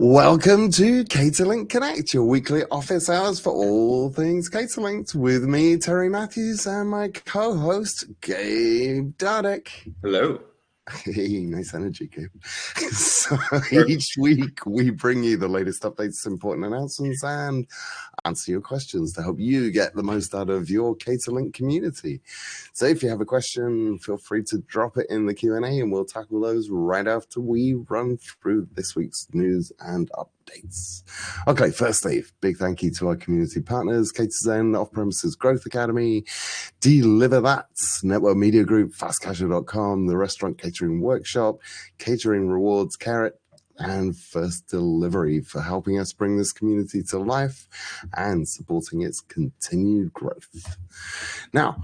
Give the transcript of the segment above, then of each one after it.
Welcome to CaterLinked Connect, your weekly office hours for all things CaterLinked, with me, Terry Matthews, and my co-host, Gabe Dardek. Hello. Hey, nice energy, Gabe. So each week we bring you the latest updates, important announcements, and answer your questions to help you get the most out of your CaterLink community. So if you have a question, feel free to drop it in the Q&A and we'll tackle those right after we run through this week's news and updates. Okay, firstly, big thank you to our community partners, CaterZen, Off-Premises Growth Academy, Deliver That, Network Media Group, FastCasual.com, the Restaurant Catering Workshop, Catering Rewards, Carrot, and First Delivery for helping us bring this community to life and supporting its continued growth. Now,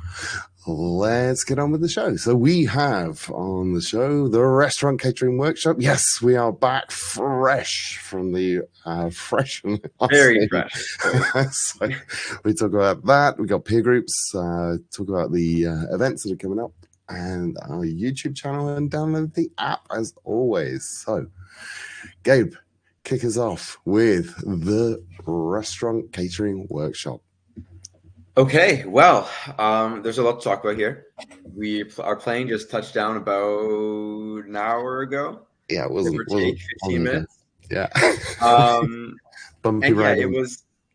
let's get on with the show. So we have on the show the Restaurant Catering Workshop. Yes, we are back fresh from the fresh and very fresh. So we talk about that. We got peer groups, talk about the events that are coming up, and our YouTube channel, and download the app as always. So Gabe, kick us off with the Restaurant Catering Workshop. Okay, well, there's a lot to talk about here. Our plane just touched down about an hour ago. Yeah, it wasn't 15 minutes. Yeah. Bumpy ride.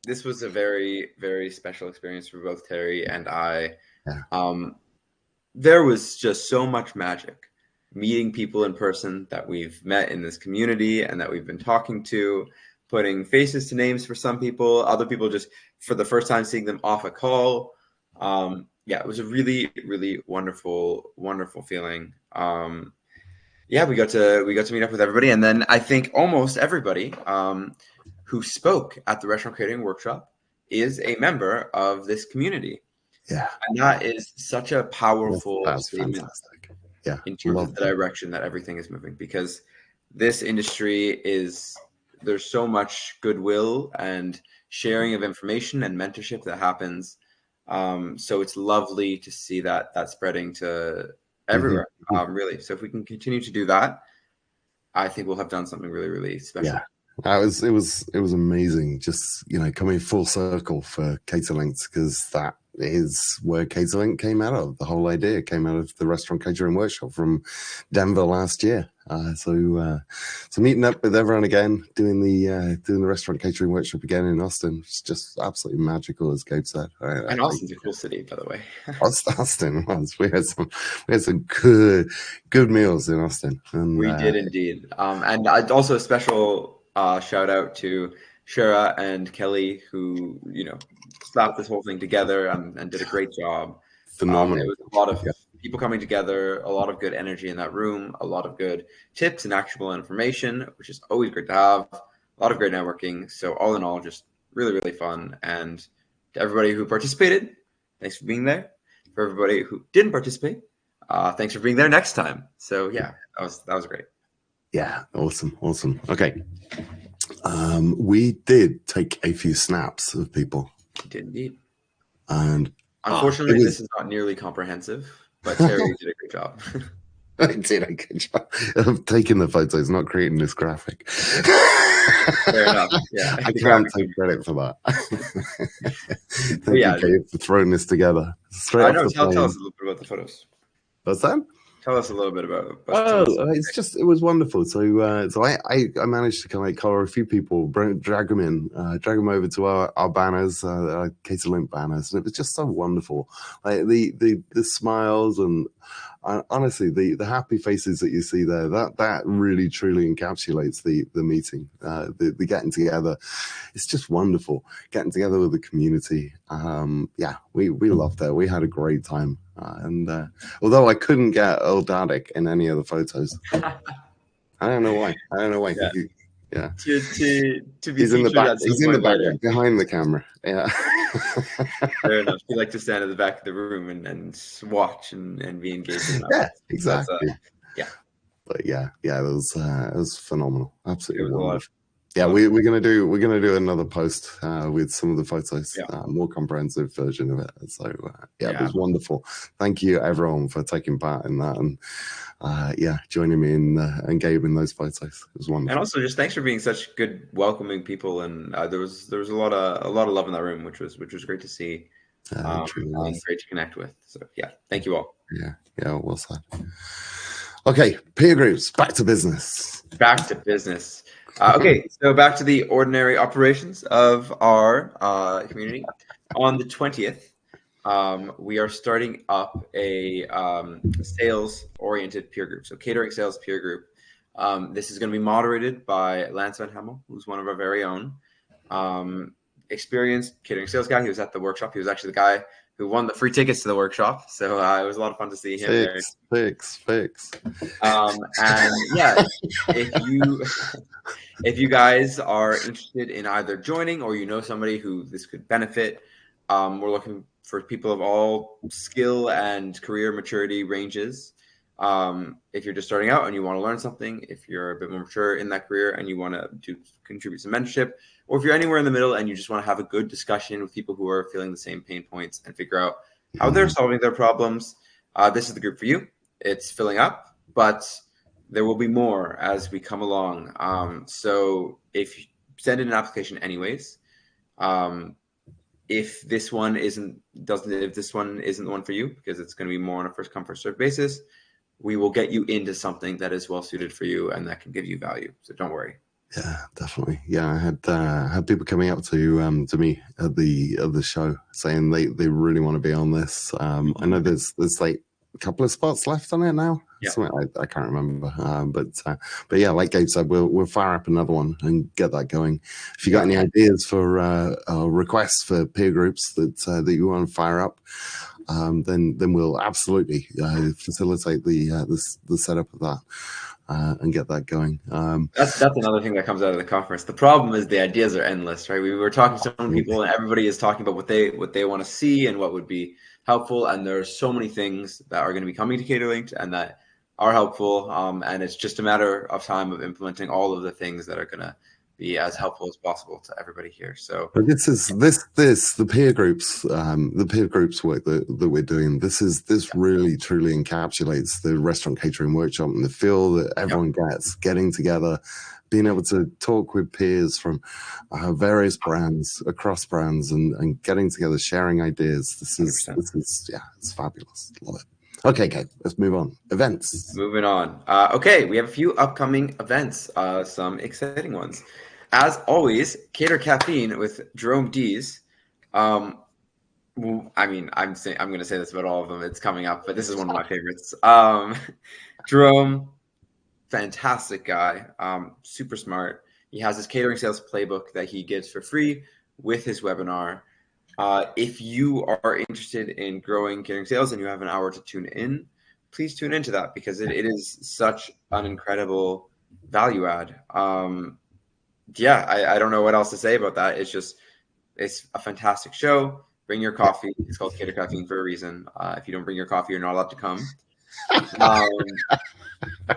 This was a very, very special experience for both Terry and I. Yeah. There was just so much magic. Meeting people in person that we've met in this community and that we've been talking to, putting faces to names for some people, other people just for the first time seeing them off a call. It was a really, really wonderful, wonderful feeling. We got to meet up with everybody, and then I think almost everybody who spoke at the Restaurant Catering Workshop is a member of this community. Yeah, and that is such a powerful statement. Fantastic. Yeah, in terms of the direction that everything is moving, because this industry there's so much goodwill and sharing of information and mentorship that happens. So it's lovely to see that spreading to everywhere, really. So if we can continue to do that, I think we'll have done something really, really special. Yeah. It was amazing, just coming full circle for CaterLinked, because that is where CaterLink came out of. The whole idea came out of the Restaurant Catering Workshop from Denver last year. So meeting up with everyone again, doing the Restaurant Catering Workshop again in Austin, it's just absolutely magical, as Gabe said. And Austin's a cool city, by the way. Austin was. We had some good meals in Austin. And, we did indeed. And also a special shout out to Shara and Kelly, who slapped this whole thing together and did a great job. Phenomenal. It was a lot of people coming together, a lot of good energy in that room, a lot of good tips and actionable information, which is always great to have. A lot of great networking. So all in all, just really, really fun. And to everybody who participated, thanks for being there. For everybody who didn't participate, thanks for being there next time. So yeah, that was great. Yeah, awesome. Okay. We did take a few snaps of people. We did indeed. And unfortunately, this is not nearly comprehensive, but Terry did a great job. I did a good job of taking the photos, not creating this graphic. Fair enough. Yeah, I can't take credit for that. Thank you, Gabe, for throwing this together. Tell us a little bit about the photos. What's that? Tell us a little bit about. It was wonderful. So I managed to kind of color a few people, drag them over to our banners, our CaterLink banners, and it was just so wonderful. Like the smiles and honestly the happy faces that you see there, that really truly encapsulates the meeting, the getting together. It's just wonderful getting together with the community. We loved it. We had a great time. And although I couldn't get Earl Dardick in any of the photos, I don't know why. Yeah. To be he's in the back. He's in the back, behind the camera. Yeah. Fair enough. You like to stand at the back of the room and watch and be engaged in that. Yeah, exactly. Yeah. But it was phenomenal. Absolutely wonderful. Yeah, we're gonna do another post with some of the photos, Yeah. more comprehensive version of it. So Yeah. it was wonderful. Thank you everyone for taking part in that, and joining me in and Gabe in those photos. It was wonderful. And also, just thanks for being such good, welcoming people. And there was a lot of love in that room, which was great to see, and great to connect with. So yeah, thank you all. Yeah, well said. Okay, peer groups, back to business. Back to business. Okay, so back to the ordinary operations of our community. On the 20th, we are starting up a sales-oriented peer group, so catering sales peer group. This is going to be moderated by Lance Van Hemmel, who's one of our very own experienced catering sales guy. He was at the workshop. He was actually the guy who won the free tickets to the workshop. So it was a lot of fun to see him there. Fix. And yeah, if you guys are interested in either joining or you know somebody who this could benefit, we're looking for people of all skill and career maturity ranges. If you're just starting out and you want to learn something, if you're a bit more mature in that career and you want to contribute some mentorship, or if you're anywhere in the middle and you just want to have a good discussion with people who are feeling the same pain points and figure out how they're solving their problems, this is the group for you. It's filling up, but there will be more as we come along. So if you send in an application anyways, if this one isn't the one for you, because it's going to be more on a first come first serve basis, we will get you into something that is well suited for you and that can give you value. So don't worry. Yeah, definitely. Yeah, I had people coming up to me at the show saying they really want to be on this. I know there's like a couple of spots left on it now. Yeah. I can't remember. But yeah, like Gabe said, we'll fire up another one and get that going. If you got any ideas for requests for peer groups that you want to fire up, then we'll absolutely facilitate the setup of that. And get that going. That's another thing that comes out of the conference. The problem is the ideas are endless, right? We were talking to some people, and everybody is talking about what they want to see and what would be helpful. And there's so many things that are going to be coming to CaterLinked and that are helpful. And it's just a matter of time of implementing all of the things that are going to be as helpful as possible to everybody here. So but the peer groups work that we're doing. This really truly encapsulates the restaurant catering workshop and the feel that everyone gets getting together, being able to talk with peers from various brands, across brands, and getting together, sharing ideas. This is it's fabulous. Love it. Okay, Kate, let's move on. Events. Moving on. Okay, we have a few upcoming events, some exciting ones. As always, Cater Caffeine with Jerome Dees. I mean, I'm going to say this about all of them. It's coming up, but this is one of my favorites. Jerome, fantastic guy, super smart. He has his catering sales playbook that he gives for free with his webinar. If you are interested in growing catering sales and you have an hour to tune in, please tune into that because it is such an incredible value add. I don't know what else to say about that. It's a fantastic show. Bring your coffee. It's called Cater Caffeine for a reason. If you don't bring your coffee, you're not allowed to come.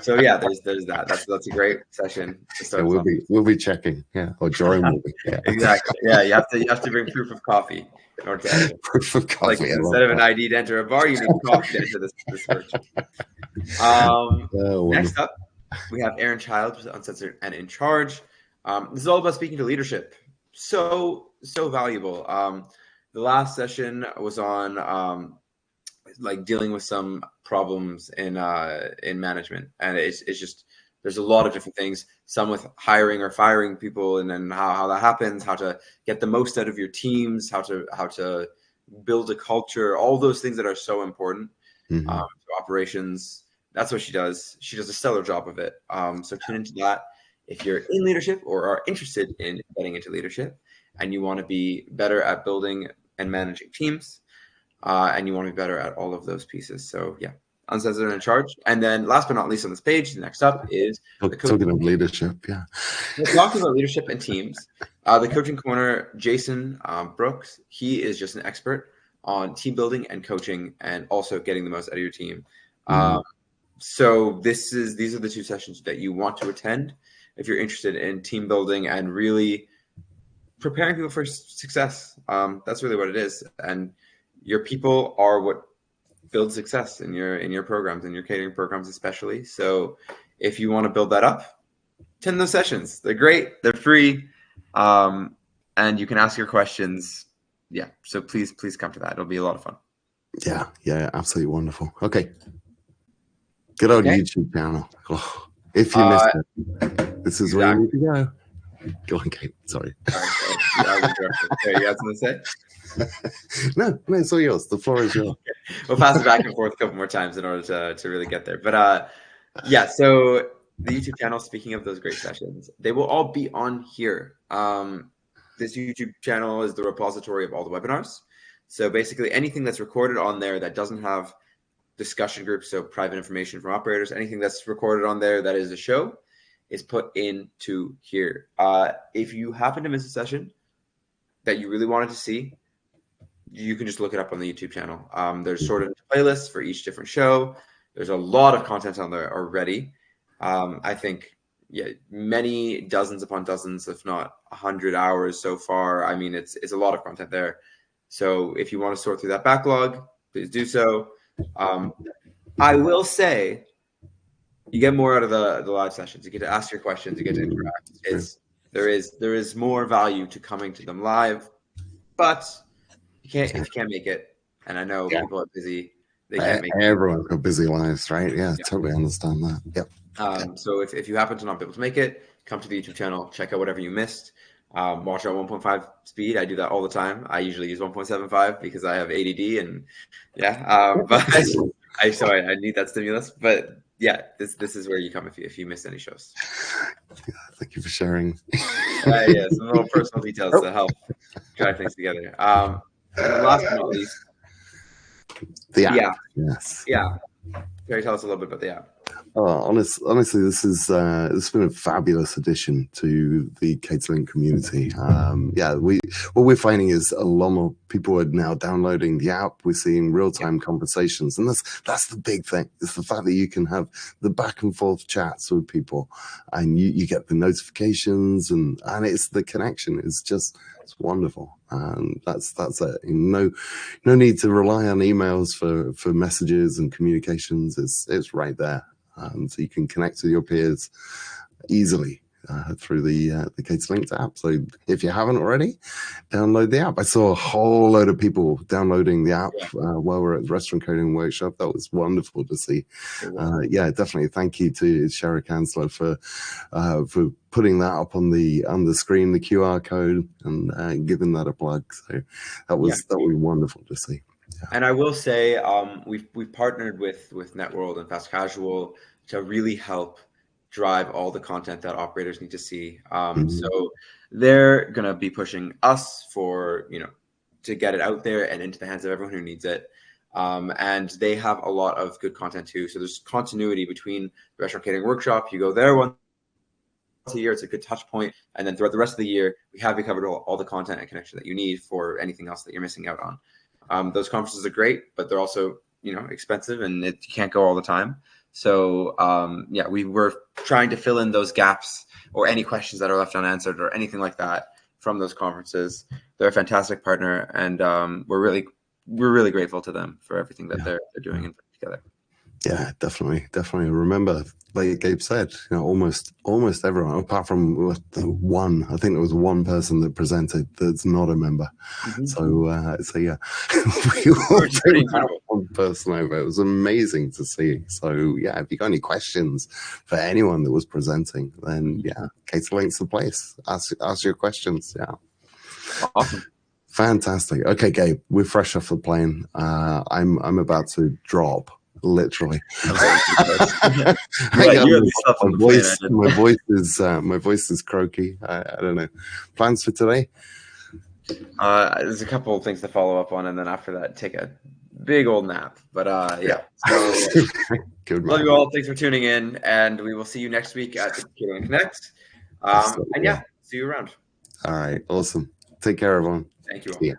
So yeah, there's that. That's a great session to start. We'll be checking. Yeah, or Jerome will be. Yeah. Exactly. Yeah, you have to bring proof of coffee in order to proof of coffee. Like instead of an ID to enter a bar, you need coffee to enter this workshop. Next up, we have Aaron Childs with Uncensored and In Charge. This is all about speaking to leadership. So valuable. The last session was on like dealing with some problems in management, and it's just there's a lot of different things. Some with hiring or firing people, and then how that happens, how to get the most out of your teams, how to build a culture, all those things that are so important to operations. That's what she does. She does a stellar job of it. So tune into that. If you're in leadership or are interested in getting into leadership and you want to be better at building and managing teams, and you want to be better at all of those pieces. So yeah, Uncensored and In Charge. And then last but not least on this page, the next up is talking of leadership. Yeah. We're talking about leadership and teams. The coaching corner, Jason Brooks, he is just an expert on team building and coaching and also getting the most out of your team. So these are the 2 sessions that you want to attend if you're interested in team building and really preparing people for success. That's really what it is. And your people are what builds success in your programs, in your catering programs especially. So if you want to build that up, attend those sessions. They're great. They're free. And you can ask your questions. Yeah. So please come to that. It'll be a lot of fun. Yeah, absolutely wonderful. Okay. Good old YouTube channel. Oh, if you missed it, this is where you need to go. Go on, Kate. Sorry. Sorry. You had something to say? No, it's all yours. The floor is yours. Okay. We'll pass it back and forth a couple more times in order to really get there. But yeah, so the YouTube channel, speaking of those great sessions, they will all be on here. This YouTube channel is the repository of all the webinars. So basically anything that's recorded on there that doesn't have discussion groups, so private information from operators, anything that's recorded on there that is a show is put into here. If you happen to miss a session that you really wanted to see, you can just look it up on the YouTube channel. There's sorted into playlists for each different show. There's a lot of content on there already. I think, many dozens upon dozens, if not 100 hours so far. I mean, it's a lot of content there. So if you want to sort through that backlog, please do so. I will say, you get more out of the live sessions. You get to ask your questions. You get to interact. There is more value to coming to them live, but if you can't make it, and I know people are busy, they can't make it. Everyone's got busy lives, right? Yeah, totally understand that. Yep. So if you happen to not be able to make it, come to the YouTube channel, check out whatever you missed. Watch at 1.5 speed. I do that all the time. I usually use 1.75 because I have ADD and but I need that stimulus. But yeah, this is where you come if you miss any shows. Thank you for sharing. Yeah, some little personal details to help drive things together. And last but not least, the app. Yeah. Can you tell us a little bit about the app? Honestly, this has been a fabulous addition to the CaterLinked community. What we're finding is a lot more people are now downloading the app. We're seeing real-time conversations, and that's the big thing. It's the fact that you can have the back and forth chats with people, and you get the notifications, and it's the connection. It's wonderful, and that's it. No need to rely on emails for messages and communications. It's right there. So you can connect with your peers easily through the CaterLinked app. So if you haven't already, download the app. I saw a whole load of people downloading the app while we're at the restaurant coding workshop. That was wonderful to see. Definitely. Thank you to Sherry Kansler for putting that up on the screen, the QR code, and giving that a plug. So that was wonderful to see. And I will say, we've partnered with Networld and Fast Casual to really help drive all the content that operators need to see. So they're gonna be pushing us for to get it out there and into the hands of everyone who needs it. And they have a lot of good content too. So there's continuity between the restaurant catering workshop. You go there once a year, it's a good touch point, and then throughout the rest of the year, we have you covered all the content and connection that you need for anything else that you're missing out on. Those conferences are great, but they're also, expensive, and you can't go all the time. So we were trying to fill in those gaps or any questions that are left unanswered or anything like that from those conferences. They're a fantastic partner, and we're really grateful to them for everything that they're doing and putting together. Yeah, definitely. Remember, like Gabe said, almost everyone, apart from one. I think there was one person that presented that's not a member. So yeah, we all had one person over. It was amazing to see. So yeah, if you got any questions for anyone that was presenting, then CaterLinked's the place. Ask your questions. Yeah, awesome. Fantastic. Okay, Gabe, we're fresh off the plane. I'm about to drop. Literally, my voice is croaky. I don't know. Plans for today? There's a couple of things to follow up on, and then after that, take a big old nap. But So, good. Love you all. Thanks for tuning in, and we will see you next week at the CaterLinked Connect. And see you around. All right, awesome. Take care, everyone. Thank you all. See ya.